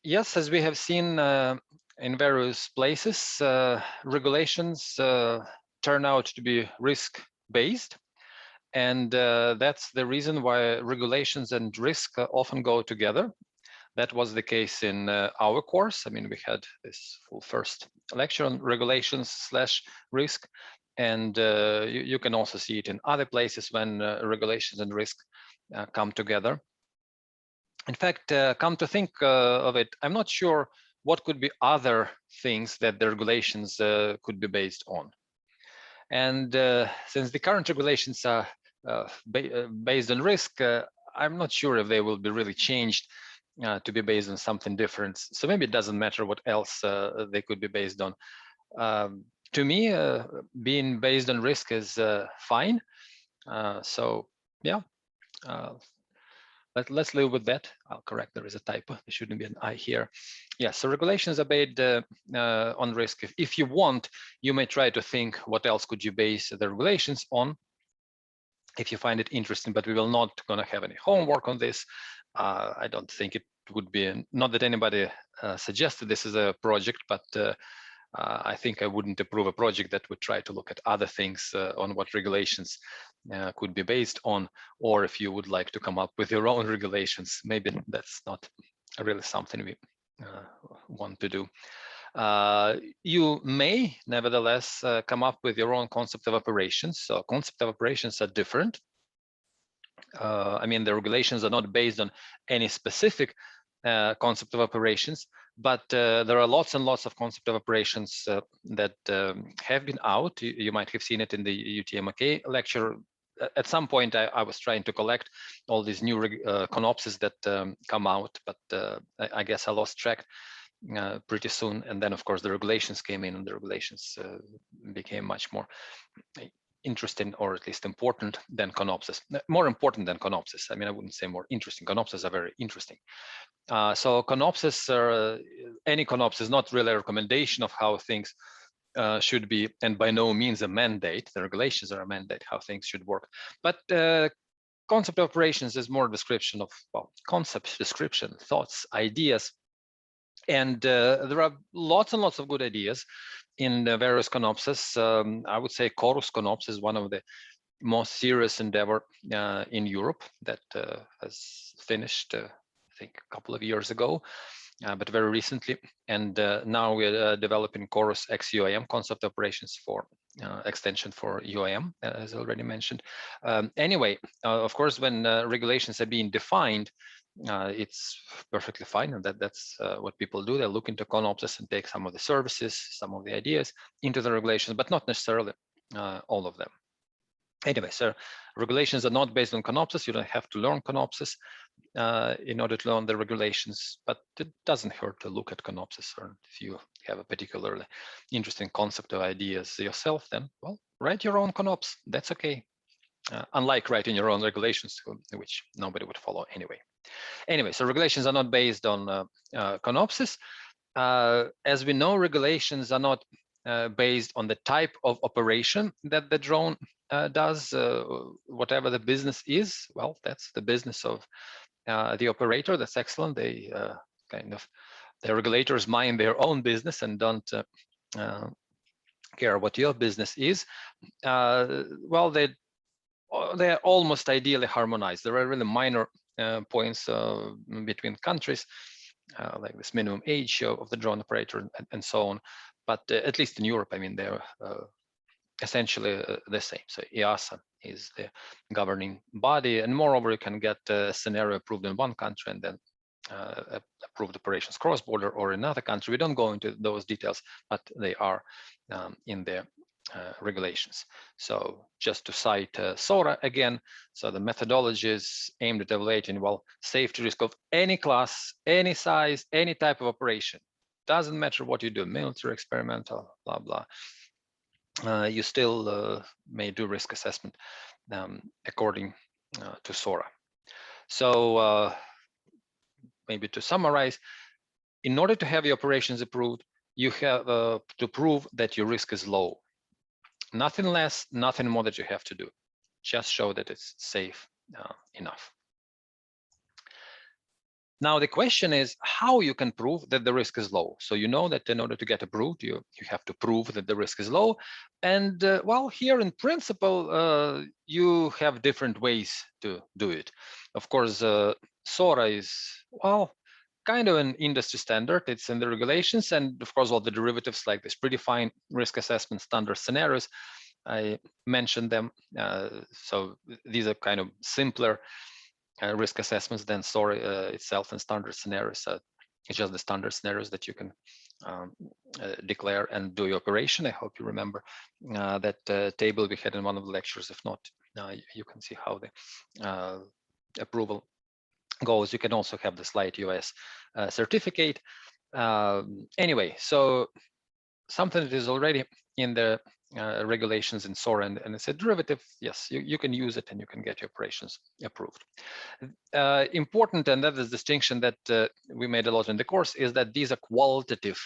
Yes, as we have seen in various places, regulations turn out to be risk-based. And that's the reason why regulations and risk often go together. That was the case in our course. I mean, we had this full first lecture on regulations/risk. And you can also see it in other places when regulations and risk come together. In fact, come to think of it, I'm not sure what could be other things that the regulations could be based on. And since the current regulations are based on risk, I'm not sure if they will be really changed to be based on something different. So maybe it doesn't matter what else they could be based on. To me, being based on risk is fine. So yeah. Let's live with that. I'll correct, there is a typo. There shouldn't be an I here. Yeah, so regulations are based on risk. If you want, you may try to think what else could you base the regulations on if you find it interesting, but we will not going to have any homework on this. I don't think it would be, not that anybody suggested this as a project, but I think I wouldn't approve a project that would try to look at other things on what regulations could be based on, or if you would like to come up with your own regulations, maybe that's not really something we want to do. You may nevertheless come up with your own concept of operations. So concept of operations are different. I mean, the regulations are not based on any specific concept of operations, but there are lots and lots of concept of operations that have been out. You might have seen it in the UTM lecture. At some point, I was trying to collect all these new conopses that come out, but I guess I lost track pretty soon. And then, of course, the regulations came in, and the regulations became much more interesting, or at least important than conopses. More important than conopses. I mean, I wouldn't say more interesting. Conopses are very interesting. So conopses, any conopsis is not really a recommendation of how things should be, and by no means a mandate. The regulations are a mandate how things should work. But concept of operations is more a description of, well, concepts, description, thoughts, ideas. And there are lots and lots of good ideas in the various conopses. I would say Chorus Conops is one of the most serious endeavor in Europe that has finished, I think, a couple of years ago, but very recently. And now we're developing Chorus X UAM, concept operations for extension for UAM, as already mentioned. Anyway, of course, when regulations are being defined, it's perfectly fine, and that's what people do. They look into conopses and take some of the services, some of the ideas into the regulations, but not necessarily all of them. Anyway, so regulations are not based on conopses. You don't have to learn conopses in order to learn the regulations, but it doesn't hurt to look at conopses. Or if you have a particularly interesting concept or ideas yourself, then, well, write your own conops. That's okay. Unlike writing your own regulations, which nobody would follow anyway. Anyway, so regulations are not based on conopses. As we know, regulations are not based on the type of operation that the drone does. Whatever the business is, well, that's the business of the operator. That's excellent. They the regulators mind their own business and don't care what your business is. Well, they're almost ideally harmonized. There are really minor points between countries, like this minimum age of the drone operator and so on. But at least in Europe, I mean, they're essentially the same. So EASA is the governing body, and moreover, you can get a scenario approved in one country and then approved operations cross-border or in another country. We don't go into those details, but they are in their regulations. So just to cite SORA again, so the methodology is aimed at evaluating, well, safety risk of any class, any size, any type of operation. Doesn't matter what you do, military, experimental, blah, blah. You still may do risk assessment according to SORA. So maybe to summarize, in order to have your operations approved, you have to prove that your risk is low. Nothing less, nothing more that you have to do. Just show that it's safe enough. Now the question is how you can prove that the risk is low. So you know that in order to get approved, you have to prove that the risk is low. And well, here in principle, you have different ways to do it. Of course, SORA is, well, kind of an industry standard. It's in the regulations, and of course all the derivatives like this predefined risk assessment standard scenarios, I mentioned them. So these are kind of simpler risk assessments than SORA itself and standard scenarios. It's just the standard scenarios that you can declare and do your operation. I hope you remember that table we had in one of the lectures. If not, you can see how the approval goes. You can also have the slight US certificate. Anyway, so something that is already in the regulations in SORA and it's a derivative, yes, you can use it and you can get your operations approved. Important, and that is distinction that we made a lot in the course, is that these are qualitative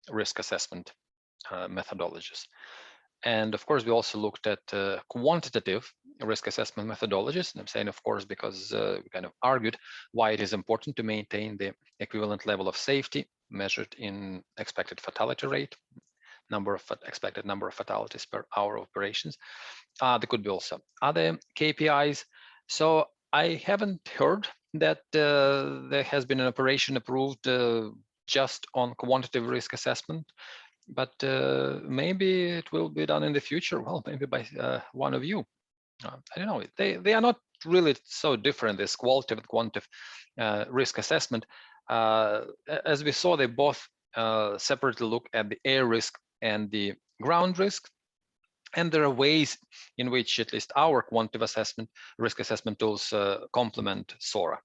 risk assessment methodologies. And of course, we also looked at quantitative risk assessment methodologies. And I'm saying, of course, because we kind of argued why it is important to maintain the equivalent level of safety measured in expected fatality rate, expected number of fatalities per hour of operations. There could be also other KPIs. So I haven't heard that there has been an operation approved just on quantitative risk assessment, but maybe it will be done in the future. Well, maybe by one of you. I don't know. They are not really so different, this qualitative and quantitative risk assessment. As we saw, they both separately look at the air risk and the ground risk. And there are ways in which at least our quantitative assessment, risk assessment tools complement SORA.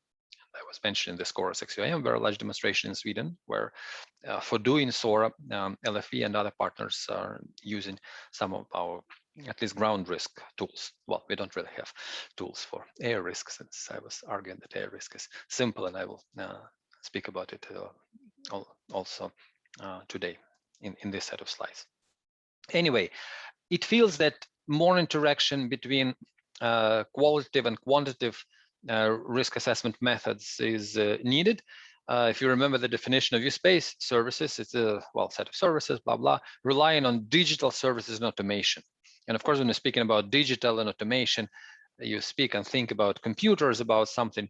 I was mentioning the SCORA 6 UAM, very large demonstration in Sweden, where for doing SORA, LFE and other partners are using some of our at least ground risk tools. Well, we don't really have tools for air risk, since I was arguing that air risk is simple, and I will speak about it also today in this set of slides. Anyway, it feels that more interaction between qualitative and quantitative risk assessment methods is needed. If you remember the definition of U-Space services, it's a set of services, blah, blah, relying on digital services and automation. And of course, when you're speaking about digital and automation, you speak and think about computers, about something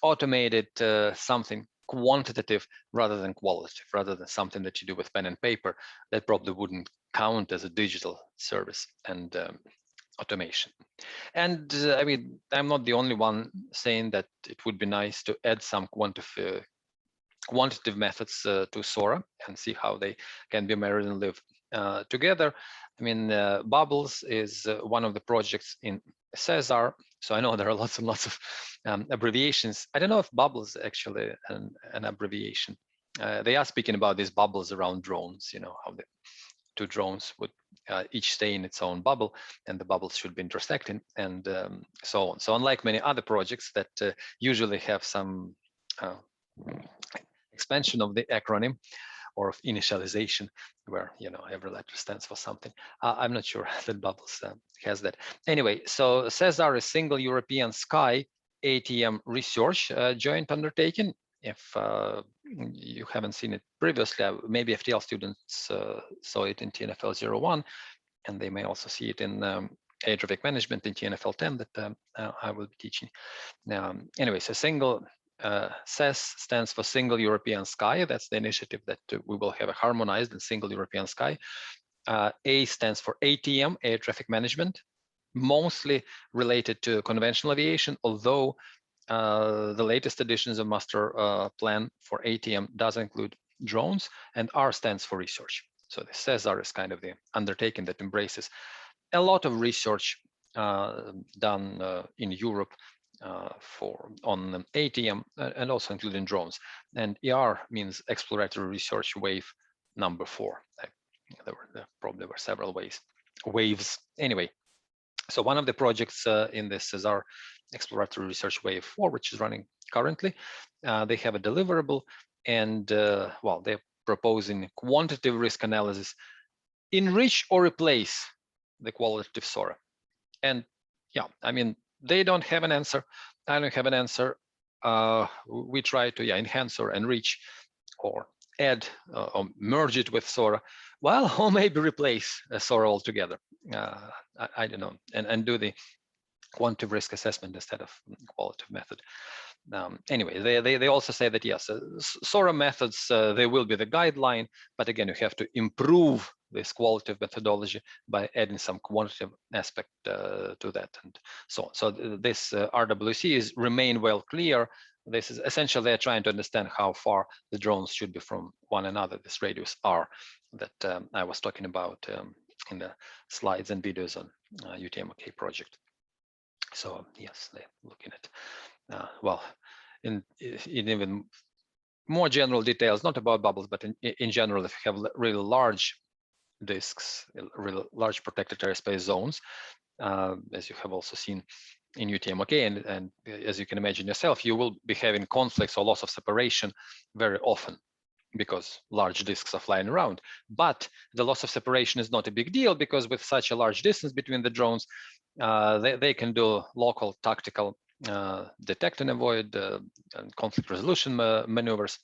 automated, something quantitative rather than qualitative, rather than something that you do with pen and paper that probably wouldn't count as a digital service and automation. And I mean, I'm not the only one saying that it would be nice to add some quantitative methods to SORA and see how they can be married and live together. I mean, Bubbles is one of the projects in CESAR. So I know there are lots and lots of abbreviations. I don't know if Bubbles is actually an abbreviation. They are speaking about these bubbles around drones, you know, how the two drones would each stay in its own bubble, and the bubbles should be intersecting, and so on. So unlike many other projects that usually have some expansion of the acronym or of initialization, where every letter stands for something, I'm not sure that Bubbles has that. Anyway, so CESAR is Single European Sky ATM Research joint undertaking. If you haven't seen it previously, maybe FTL students saw it in TNFL 01, and they may also see it in air traffic management in TNFL 10 that I will be teaching. Anyway, so single SES stands for Single European Sky. That's the initiative that we will have a harmonized and single European sky. A stands for ATM, air traffic management, mostly related to conventional aviation, although the latest editions of master plan for ATM does include drones, and R stands for research. So the CESAR is kind of the undertaking that embraces a lot of research done in Europe on ATM and also including drones. And ER means exploratory research wave number 4. There probably were several waves. Anyway, so one of the projects in this is our exploratory research wave 4, which is running currently. They have a deliverable, and they're proposing quantitative risk analysis, enrich or replace the qualitative SORA. And yeah, I mean, they don't have an answer. I don't have an answer. we try to enhance or enrich or add or merge it with Sora, well, or maybe replace Sora altogether. I don't know, and do the quantitative risk assessment instead of qualitative method. Anyway, they also say that yes, Sora methods, they will be the guideline, but again, you have to improve this qualitative methodology by adding some quantitative aspect to that, and so on. So this RWC is remain well clear. This is essentially they're trying to understand how far the drones should be from one another, this radius R that I was talking about in the slides and videos on UTM OK project. So yes, they're looking at well, in even more general details, not about bubbles, but in general, if you have really large disks, really large protected airspace zones, as you have also seen in UTM OK, and as you can imagine yourself, you will be having conflicts or loss of separation very often because large disks are flying around. But the loss of separation is not a big deal because with such a large distance between the drones, they can do local tactical detect and avoid and conflict resolution maneuvers.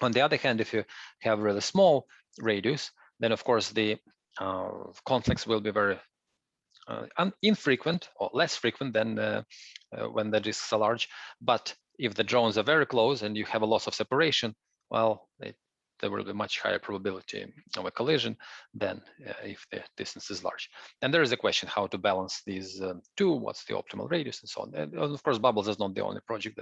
On the other hand, if you have really small radius, then of course the conflicts will be very infrequent or less frequent than when the disks are large. But if the drones are very close and you have a loss of separation, well, there will be much higher probability of a collision than if the distance is large. And there is a question how to balance these two, what's the optimal radius and so on. And of course, Bubbles is not the only project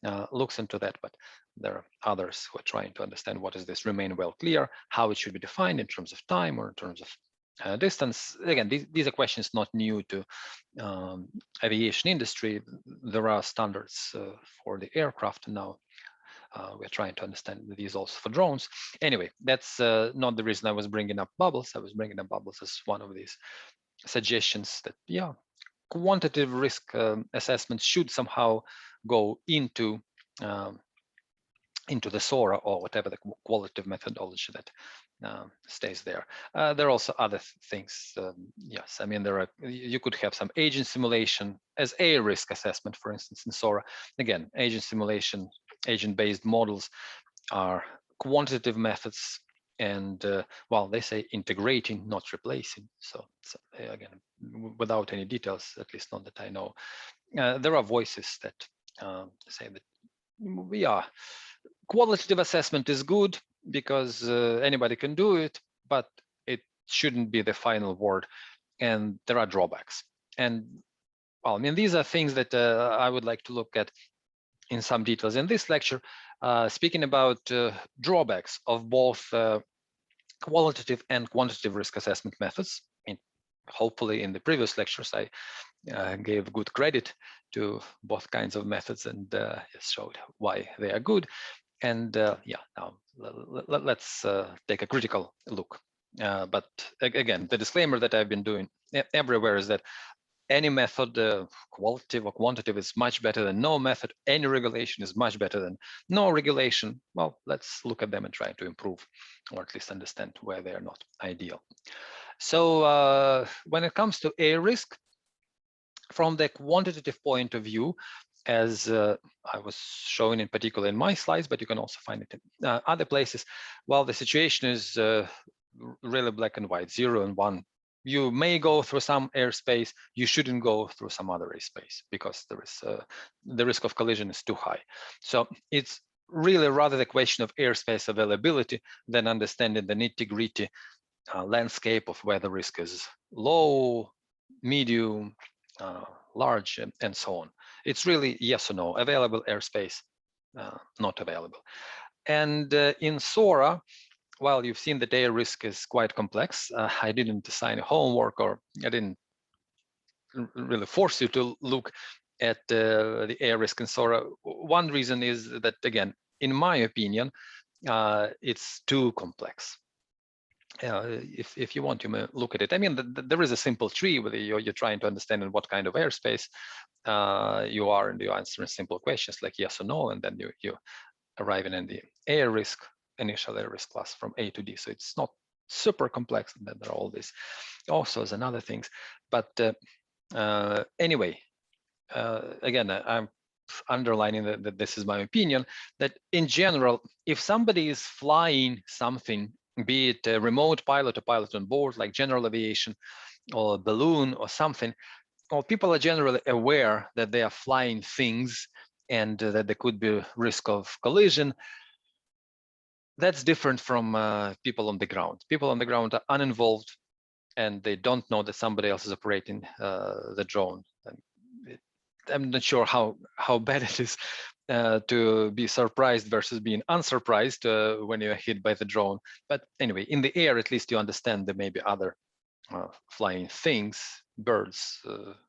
that looks into that, but there are others who are trying to understand what is this remain well clear, how it should be defined in terms of time or in terms of distance. Again, these are questions not new to aviation industry. There are standards for the aircraft now. We're trying to understand these also for drones. Anyway, that's not the reason I was bringing up bubbles. I was bringing up bubbles as one of these suggestions that, yeah, quantitative risk assessment should somehow go into the SORA or whatever the qualitative methodology that stays there. There are also other things. Yes, I mean, you could have some agent simulation as a risk assessment, for instance, in SORA. Again, agent simulation, agent-based models are quantitative methods, and well, they say integrating, not replacing. So again, without any details, at least not that I know, there are voices that say that we are qualitative assessment is good because anybody can do it, but it shouldn't be the final word, and there are drawbacks. And well, I mean, these are things that I would like to look at in some details in this lecture, speaking about drawbacks of both qualitative and quantitative risk assessment methods. Hopefully in the previous lectures, I gave good credit to both kinds of methods and showed why they are good. And yeah, now let's take a critical look. But again, the disclaimer that I've been doing everywhere is that any method, qualitative or quantitative, is much better than no method. Any regulation is much better than no regulation. Well, let's look at them and try to improve, or at least understand where they are not ideal. So when it comes to air risk, from the quantitative point of view, as I was showing in particular in my slides, but you can also find it in other places, well, the situation is really black and white, 0 and 1. You may go through some airspace, you shouldn't go through some other airspace because there is the risk of collision is too high. So it's really rather the question of airspace availability than understanding the nitty-gritty landscape of where the risk is low, medium, large, and so on. It's really yes or no, available airspace, not available. And in SORA, well, you've seen that air risk is quite complex. I didn't assign a homework, or I didn't really force you to look at the air risk in SORA. One reason is that, again, in my opinion, it's too complex. If you want, you may look at it. I mean, there is a simple tree where you're trying to understand in what kind of airspace you are, and you're answering simple questions like yes or no, and then you arriving in the air risk, initial air risk class from A to D. So it's not super complex, and then there are all these also and other things. But anyway, again, I'm underlining that this is my opinion, that in general, if somebody is flying something, be it a remote pilot or pilot on board, like general aviation or a balloon or something, well, people are generally aware that they are flying things and that there could be risk of collision. That's different from people on the ground. People on the ground are uninvolved and they don't know that somebody else is operating the drone. I'm not sure how bad it is to be surprised versus being unsurprised when you're hit by the drone. But anyway, in the air, at least you understand there may be other flying things, birds,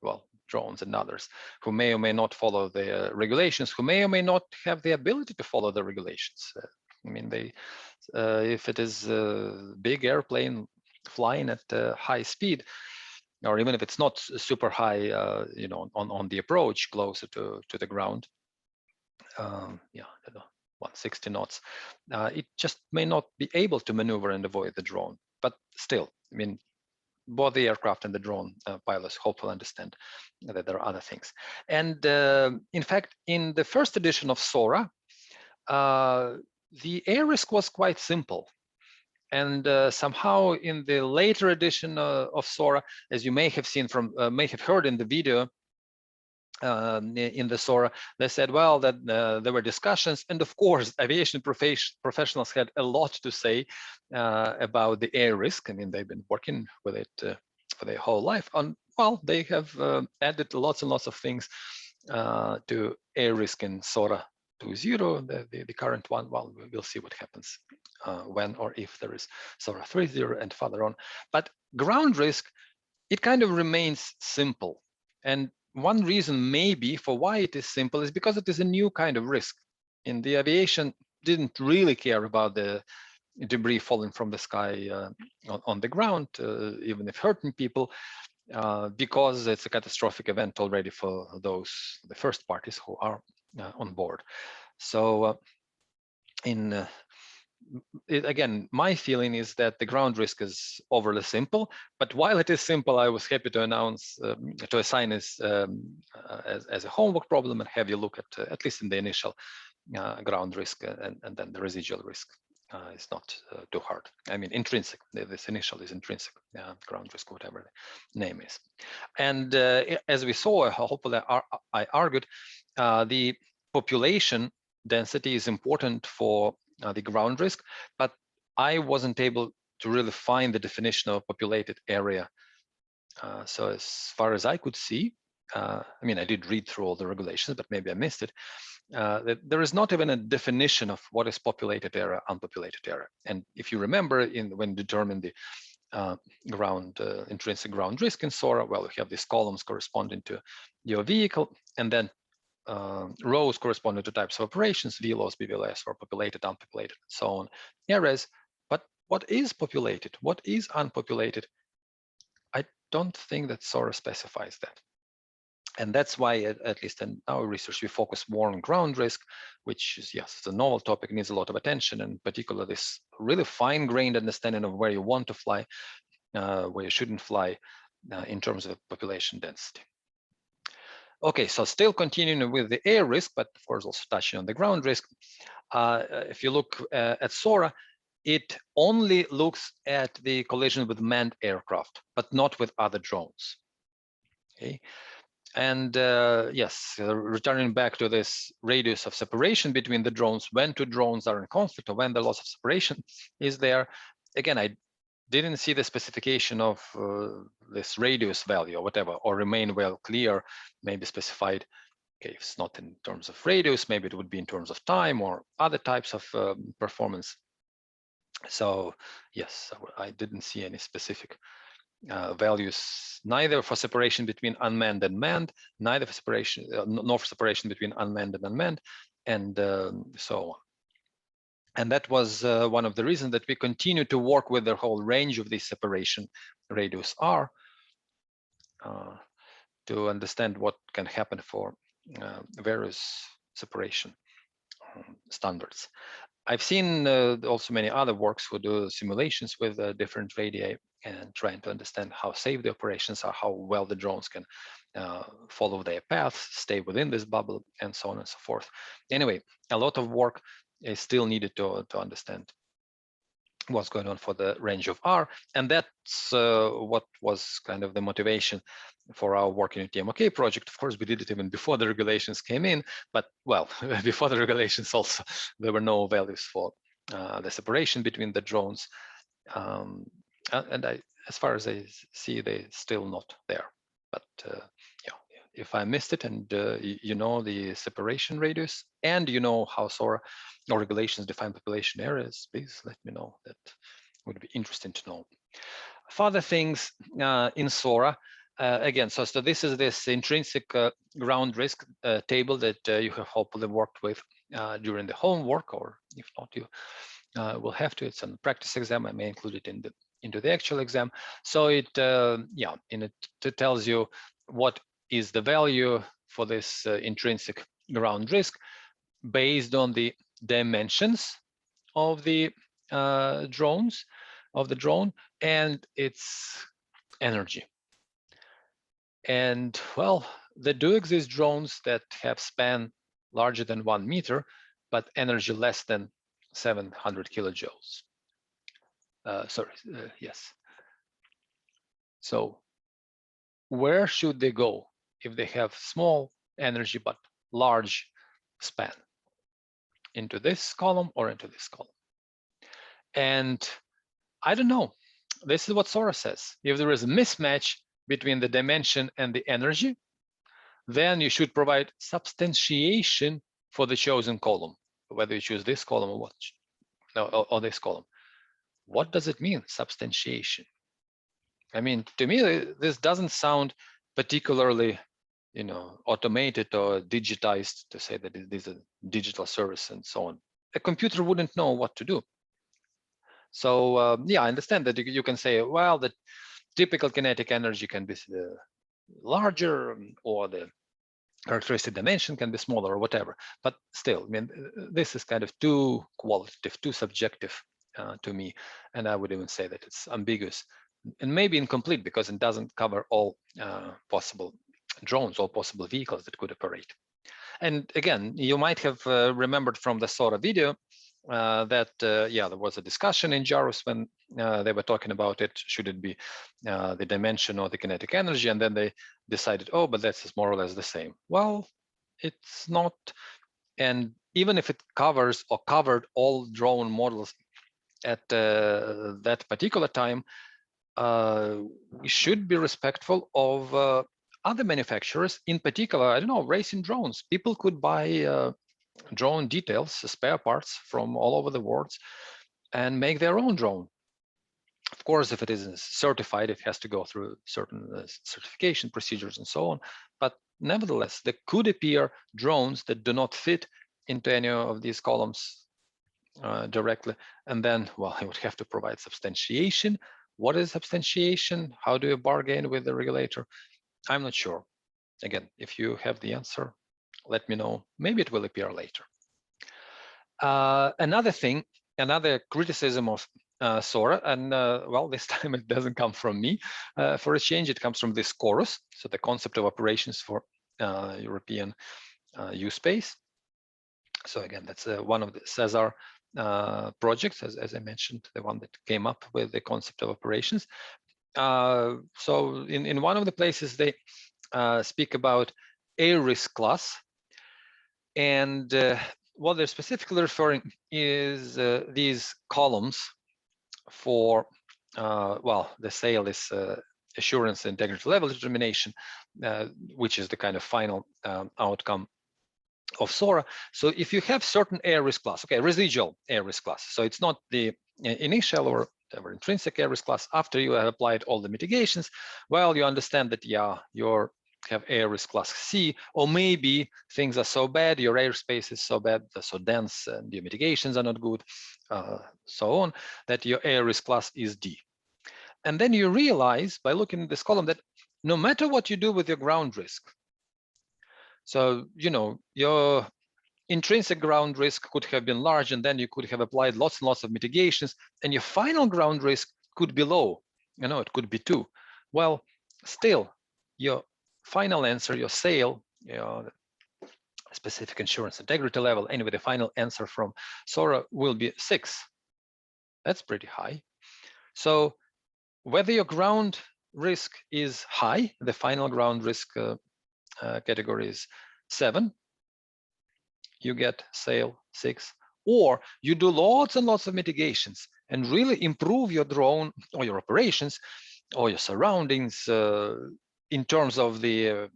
well, drones and others, who may or may not follow the regulations, who may or may not have the ability to follow the regulations. I mean, they, if it is a big airplane flying at high speed, or even if it's not super high, you know, on the approach closer to the ground, yeah, 160 knots, it just may not be able to maneuver and avoid the drone. But still, I mean, both the aircraft and the drone pilots hopefully understand that there are other things. And in fact, in the first edition of SORA, the air risk was quite simple. And somehow in the later edition of SORA, as you may have seen from, may have heard in the video, in the SORA, they said, well, that there were discussions, and of course, aviation professionals had a lot to say about the air risk. I mean, they've been working with it for their whole life. Well, they have added lots and lots of things to air risk in SORA 2.0, the current one. Well, we'll see what happens when or if there is SORA 3.0 and further on. But ground risk, it kind of remains simple. And one reason maybe for why it is simple is because it is a new kind of risk. In the aviation, didn't really care about the debris falling from the sky on the ground, even if hurting people, because it's a catastrophic event already for the first parties who are on board. So again, my feeling is that the ground risk is overly simple, but while it is simple, I was happy to announce, to assign as a homework problem and have you look at least in the initial ground risk, and then the residual risk is not too hard. I mean, intrinsic, this initial is intrinsic, ground risk, whatever the name is. And as we saw, hopefully I argued, the population density is important for the ground risk, but I wasn't able to really find the definition of populated area. So as far as I could see, I mean, I did read through all the regulations, but maybe I missed it. That there is not even a definition of what is populated area, unpopulated area. And if you remember, when determining the intrinsic ground risk in SORA, well, we have these columns corresponding to your vehicle, and then rows corresponding to types of operations, VLOS, BVLS, or populated, unpopulated, and so on, areas. But what is populated? What is unpopulated? I don't think that SORA specifies that. And that's why, at least in our research, we focus more on ground risk, which is, yes, it's a novel topic, needs a lot of attention, and in particular, this really fine-grained understanding of where you want to fly, where you shouldn't fly, in terms of population density. Okay, so still continuing with the air risk, but of course also touching on the ground risk. If you look at SORA, it only looks at the collision with manned aircraft, but not with other drones. Okay, and yes, returning back to this radius of separation between the drones, when two drones are in conflict or when the loss of separation is there. Again, I didn't see the specification of this radius value or whatever, or remain well clear, maybe specified. Okay, if it's not in terms of radius, maybe it would be in terms of time or other types of performance. So yes, I didn't see any specific values, neither for separation between unmanned and manned, neither for separation, nor for separation between unmanned and unmanned, and so on. And that was one of the reasons that we continue to work with the whole range of these separation radius R to understand what can happen for various separation standards. I've seen also many other works who do simulations with different radii and trying to understand how safe the operations are, how well the drones can follow their paths, stay within this bubble, and so on and so forth. Anyway, a lot of work is still needed to understand what's going on for the range of R, and that's what was kind of the motivation for our work in UTM OK project. Of course, we did it even before the regulations came in, but well, before the regulations also, there were no values for the separation between the drones, and as far as I see, they're still not there. But yeah, if I missed it, and you know the separation radius, and you know how SORA or regulations define population areas, please let me know. That would be interesting to know. Further things in SORA, again, so this is this intrinsic ground risk table that you have hopefully worked with during the homework, or if not, you will have to. It's on the practice exam. I may include it into the actual exam. So it, yeah, it tells you what is the value for this intrinsic ground risk based on the dimensions of the drone and its energy. And well, there do exist drones that have span larger than 1 meter, but energy less than 700 kilojoules. Yes. So where should they go if they have small energy but large span? Into this column or into this column? And I don't know. This is what SORA says. If there is a mismatch between the dimension and the energy, then you should provide substantiation for the chosen column, whether you choose this column or what, or this column. What does it mean, substantiation? I mean, to me, this doesn't sound particularly, automated or digitized to say that it is a digital service and so on. A computer wouldn't know what to do. So yeah, I understand that you can say, well, the typical kinetic energy can be larger, or the characteristic dimension can be smaller, or whatever. But still, I mean, this is kind of too qualitative, too subjective to me, and I would even say that it's ambiguous and maybe incomplete because it doesn't cover all possible drones, all possible vehicles that could operate. And again, you might have remembered from the SORA video that yeah, there was a discussion in JARUS when they were talking about it. Should it be the dimension or the kinetic energy? And then they decided, oh, but that's more or less the same. Well, it's not. And even if it covers or covered all drone models at that particular time, we should be respectful of other manufacturers. In particular, I don't know, racing drones. People could buy drone details, spare parts from all over the world, and make their own drone. Of course, if it isn't certified, it has to go through certain certification procedures and so on. But nevertheless, there could appear drones that do not fit into any of these columns directly. And then, well, I would have to provide substantiation. What is substantiation? How do you bargain with the regulator? I'm not sure. Again, if you have the answer, let me know. Maybe it will appear later. Another thing, another criticism of SORA, and well, this time it doesn't come from me. For a change, it comes from this chorus, so the concept of operations for European U-space. So again, that's one of the CESAR projects, as I mentioned, the one that came up with the concept of operations. So in one of the places, they speak about air risk class, and what they're specifically referring is these columns for, well, the SAIL is assurance integrity level determination, which is the kind of final outcome of SORA. So if you have certain air risk class, okay, residual air risk class, so it's not the initial or whatever intrinsic air risk class, after you have applied all the mitigations, well, you understand that, yeah, you have air risk class C, or maybe things are so bad, your airspace is so bad, so dense, and your mitigations are not good, so on, that your air risk class is D. And then you realize by looking at this column that no matter what you do with your ground risk, so, your intrinsic ground risk could have been large, and then you could have applied lots and lots of mitigations, and your final ground risk could be low. It could be 2. Well, still, your final answer, your SAIL, specific insurance integrity level, anyway, the final answer from SORA will be 6. That's pretty high. So whether your ground risk is high, the final ground risk category is 7, you get SAIL 6, or you do lots and lots of mitigations and really improve your drone or your operations or your surroundings in terms of the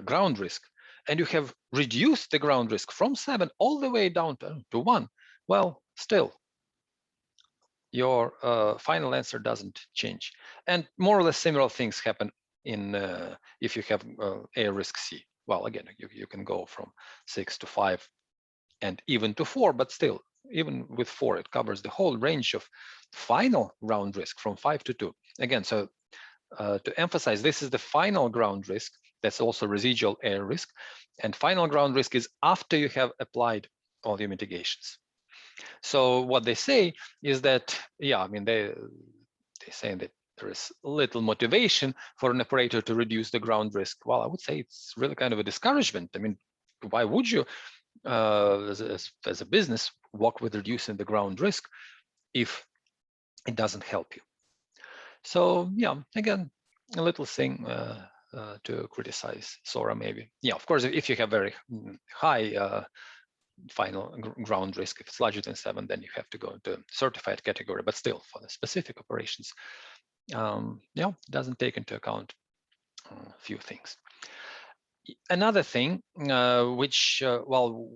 ground risk, and you have reduced the ground risk from 7 all the way down to 1, well, still, your final answer doesn't change. And more or less similar things happen in if you have air risk C. Well, again, you can go from 6 to 5 and even to 4, but still, even with 4, it covers the whole range of final ground risk from 5 to 2. Again, so to emphasize, this is the final ground risk. That's also residual air risk. And final ground risk is after you have applied all your mitigations. So what they say is that, yeah, I mean, they say that there is little motivation for an operator to reduce the ground risk. Well, I would say it's really kind of a discouragement. I mean, why would you, as a business, work with reducing the ground risk if it doesn't help you? So yeah, again, a little thing to criticize SORA maybe. Yeah, of course, if you have very high final ground risk, if it's larger than 7, then you have to go into certified category. But still, for the specific operations, yeah, it doesn't take into account a few things. Another thing, which, well,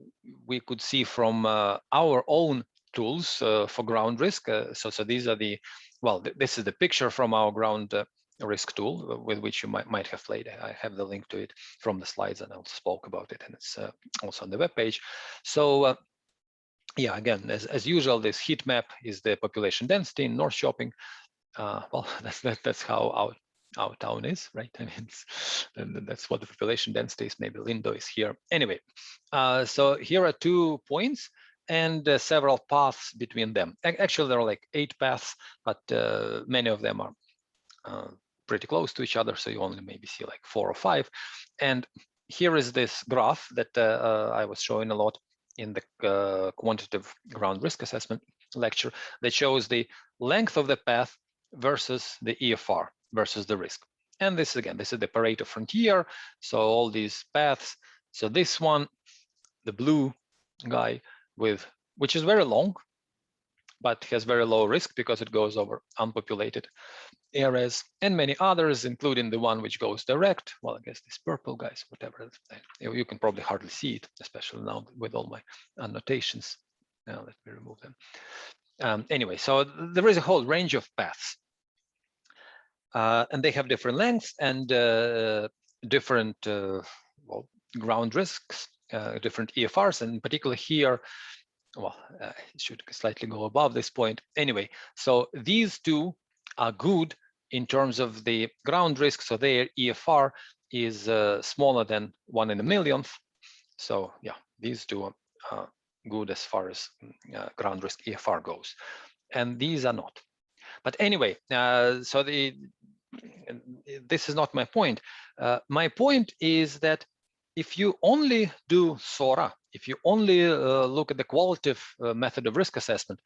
we could see from our own tools for ground risk. So these are the, well, this is the picture from our ground risk tool with which you might have played. I have the link to it from the slides, and I also spoke about it, and it's also on the web page. So yeah, again, as usual, this heat map is the population density in North Shopping. Well, that's how our town is, right? I mean, that's what the population density is. Maybe Lindo is here. Anyway, so here are 2 points and several paths between them. Actually, there are like 8 paths, but many of them are pretty close to each other, so you only maybe see like 4 or 5. And here is this graph that I was showing a lot in the quantitative ground risk assessment lecture that shows the length of the path versus the EFR versus the risk. And this, again, this is the Pareto frontier. So all these paths. So this one, the blue guy, which is very long, but has very low risk because it goes over unpopulated areas, and many others, including the one which goes direct. Well, I guess these purple guys, whatever, you can probably hardly see it, especially now with all my annotations. Now let me remove them. Anyway, so there is a whole range of paths, and they have different lengths and different well, ground risks, different EFRs, and in particular here, well, it should slightly go above this point. Anyway, so these 2 are good in terms of the ground risk. So their EFR is smaller than 1 in a millionth. So yeah, these 2 are good as far as ground risk EFR goes, and these are not. But anyway, so this is not my point. My point is that if you only do SORA, if you only look at the qualitative method of risk assessment,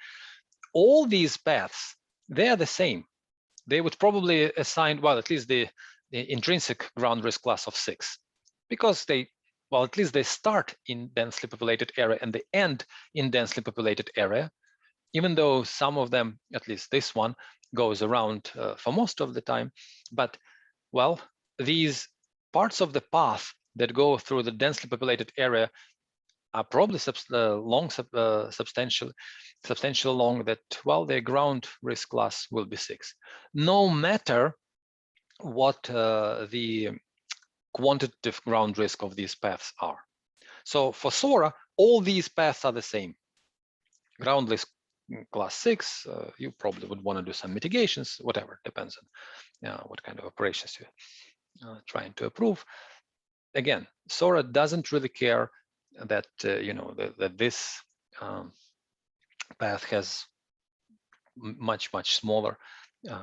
all these paths, they are the same. They would probably assign, well, at least the intrinsic ground risk class of 6, because they, well, at least they start in densely populated area and they end in densely populated area, even though some of them, at least this one, goes around for most of the time. But, well, these parts of the path that go through the densely populated area are probably substantial long that, well, their ground risk class will be 6, no matter what the quantitative ground risk of these paths are. So for SORA, all these paths are the same. Ground risk class 6, you probably would want to do some mitigations, whatever, depends on what kind of operations you're trying to approve. Again, SORA doesn't really care that you know that this path has much smaller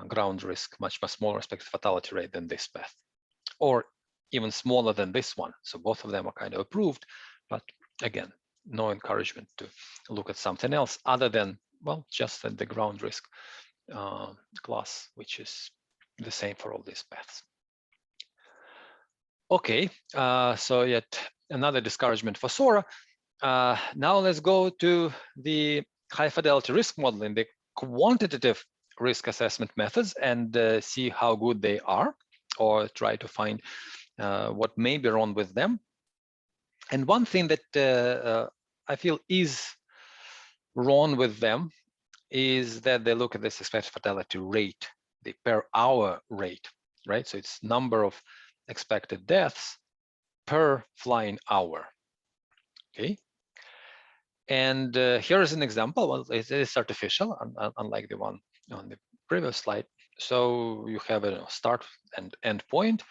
ground risk, much smaller expected fatality rate than this path, or even smaller than this one. So both of them are kind of approved, but again, no encouragement to look at something else other than, well, just the ground risk class, which is the same for all these paths. Okay, so yet another discouragement for Sora. Now let's go to the high fidelity risk modeling, the quantitative risk assessment methods, and see how good they are, or try to find what may be wrong with them. And one thing that I feel is wrong with them is that they look at this expected fatality rate, the per hour rate, right? So it's number of expected deaths per flying hour, okay? And here is an example. Well, it is artificial, unlike the one on the previous slide. So you have a start and end point,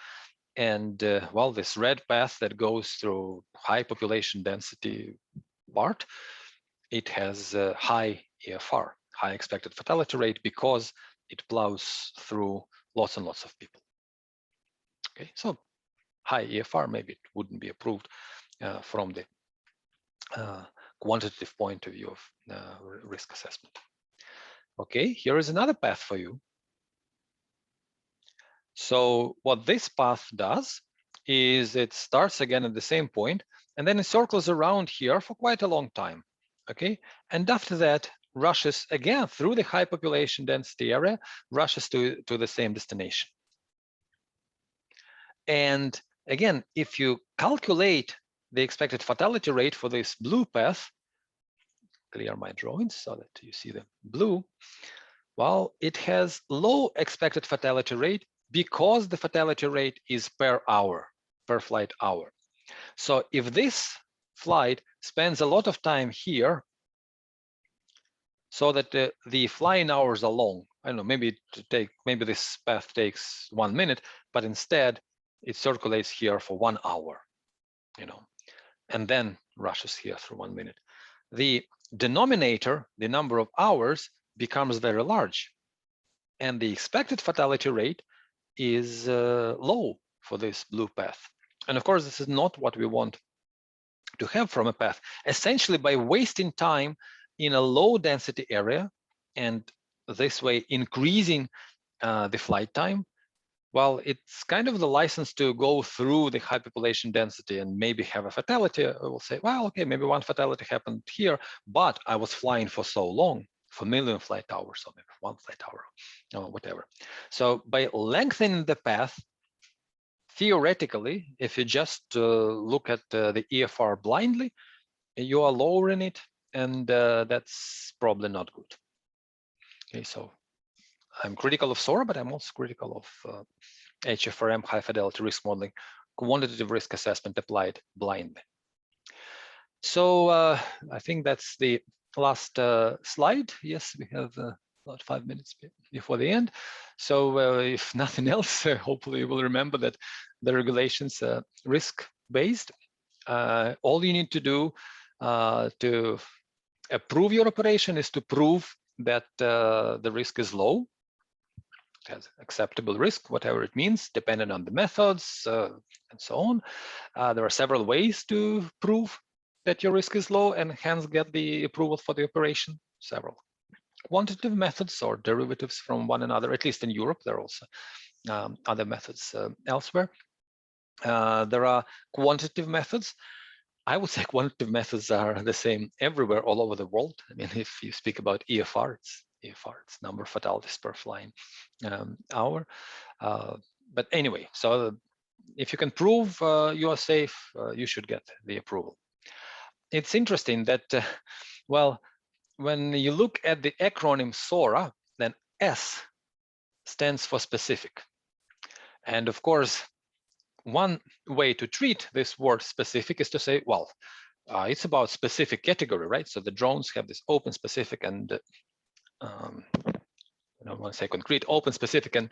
and well, this red path that goes through high population density part, it has a high EFR, high expected fatality rate, because it plows through lots and lots of people. Okay, so high EFR, maybe it wouldn't be approved from the quantitative point of view of risk assessment. Okay, here is another path for you. So what this path does is it starts again at the same point, and then it circles around here for quite a long time. Okay, and after that rushes again through the high population density area, rushes to the same destination. And again, if you calculate the expected fatality rate for this blue path, clear my drawings so that you see the blue, well, it has low expected fatality rate because the fatality rate is per hour, per flight hour. So if this flight spends a lot of time here, so that the flying hours are long, I don't know, maybe this path takes 1 minute, but instead it circulates here for 1 hour, you know, and then rushes here through 1 minute. The denominator, the number of hours, becomes very large, and the expected fatality rate is low for this blue path. And of course, this is not what we want to have from a path. Essentially, by wasting time in a low density area and this way increasing the flight time, well, it's kind of the license to go through the high population density and maybe have a fatality. I will say, well, okay, maybe one fatality happened here, but I was flying for so long, for a million flight hours, or maybe 1 flight hour, or whatever. So by lengthening the path, theoretically, if you just look at the EFR blindly, you are lowering it, and that's probably not good. Okay, so I'm critical of SORA, but I'm also critical of HFRM, high fidelity risk modeling, quantitative risk assessment applied blindly. So I think that's the last slide. Yes, we have about 5 minutes before the end. So if nothing else, hopefully you will remember that the regulations are risk-based. All you need to do to approve your operation is to prove that the risk is low, has acceptable risk, whatever it means, depending on the methods and so on. There are several ways to prove that your risk is low and hence get the approval for the operation. Several quantitative methods or derivatives from one another, at least in Europe. There are also other methods elsewhere. There are quantitative methods. I would say quantitative methods are the same everywhere, all over the world. I mean, if you speak about EFR, it's EFR, it's number of fatalities per flying hour. But anyway, so if you can prove you are safe, you should get the approval. It's interesting that, well, when you look at the acronym SORA, then S stands for specific. And of course, one way to treat this word specific is to say, well, it's about specific category, right? So the drones have this open, specific, and I don't want to say concrete, open, specific, and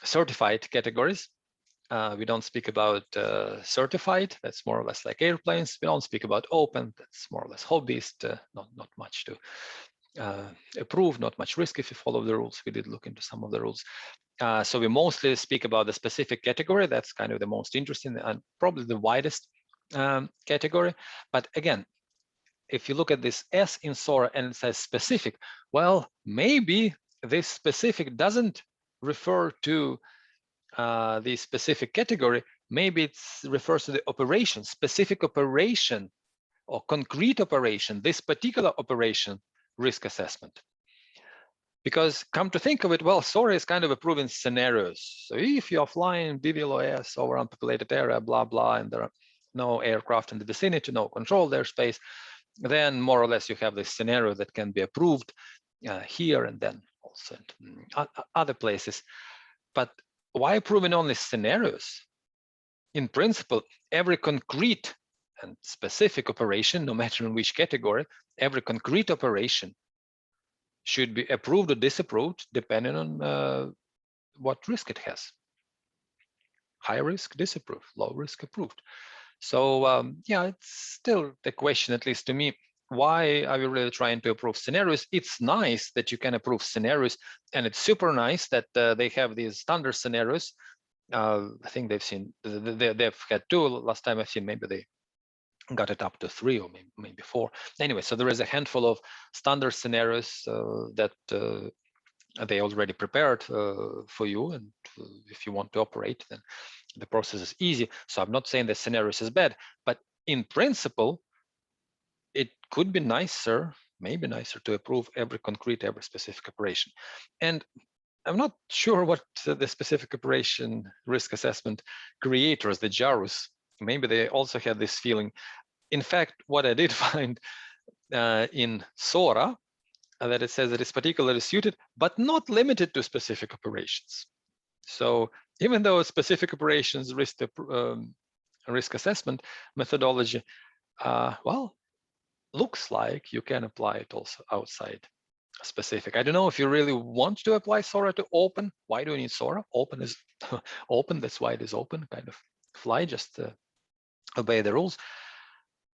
certified categories. We don't speak about certified. That's more or less like airplanes. We don't speak about open. That's more or less hobbyist. Not much to approved, not much risk if you follow the rules. We did look into some of the rules. So we mostly speak about the specific category. That's kind of the most interesting and probably the widest category. But again, if you look at this S in SORA and it says specific, well, maybe this specific doesn't refer to the specific category. Maybe it refers to the operation, specific operation or concrete operation, this particular operation risk assessment. Because come to think of it, well, SORA is kind of approving scenarios. So if you're flying BVLOS over unpopulated area, blah, blah, and there are no aircraft in the vicinity, no controlled airspace, then more or less you have this scenario that can be approved here and then also in other places. But why approving only scenarios? In principle, every concrete and specific operation, no matter in which category, every concrete operation should be approved or disapproved depending on what risk it has. High risk, disapproved, low risk, approved. So yeah, it's still the question, at least to me, why are we really trying to approve scenarios? It's nice that you can approve scenarios, and it's super nice that they have these standard scenarios. I think they've had 2. Last time I've seen, maybe they got it up to 3 or maybe 4. Anyway, so there is a handful of standard scenarios that they already prepared for you, and if you want to operate, then the process is easy. So I'm not saying that scenarios is bad, but in principle, it could be nicer, maybe nicer, to approve every concrete, every specific operation. And I'm not sure what the specific operation risk assessment creators, the JARUS, maybe they also had this feeling. In fact, what I did find in SORA, that it says that it's particularly suited, but not limited to specific operations. So even though specific operations risk assessment methodology, well, looks like you can apply it also outside specific. I don't know if you really want to apply SORA to open. Why do you need SORA? Open is open, that's why it is open, kind of fly, just obey the rules.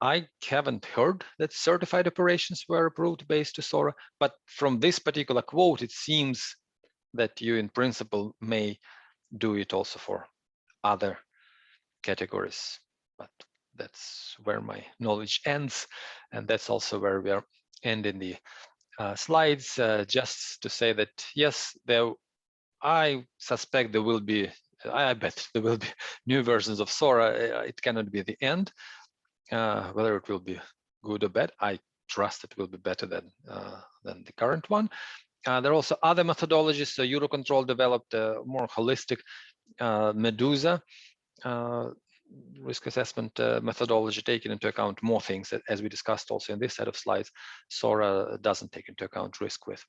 I haven't heard that certified operations were approved based to SORA, but from this particular quote, it seems that you in principle may do it also for other categories, but that's where my knowledge ends, and that's also where we are ending the slides. Just to say that yes, I suspect there will be, I bet there will be new versions of SORA. It cannot be the end. Whether it will be good or bad, I trust it will be better than the current one. There are also other methodologies. So Eurocontrol developed a more holistic Medusa risk assessment methodology, taking into account more things, as we discussed also in this set of slides. SORA doesn't take into account risk with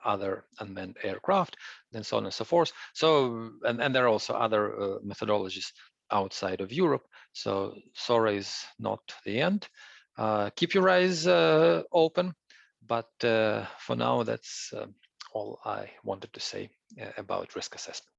other unmanned aircraft, and so on and so forth. So, and there are also other methodologies outside of Europe. So SORA is not the end. Keep your eyes open, but for now, that's all I wanted to say about risk assessment.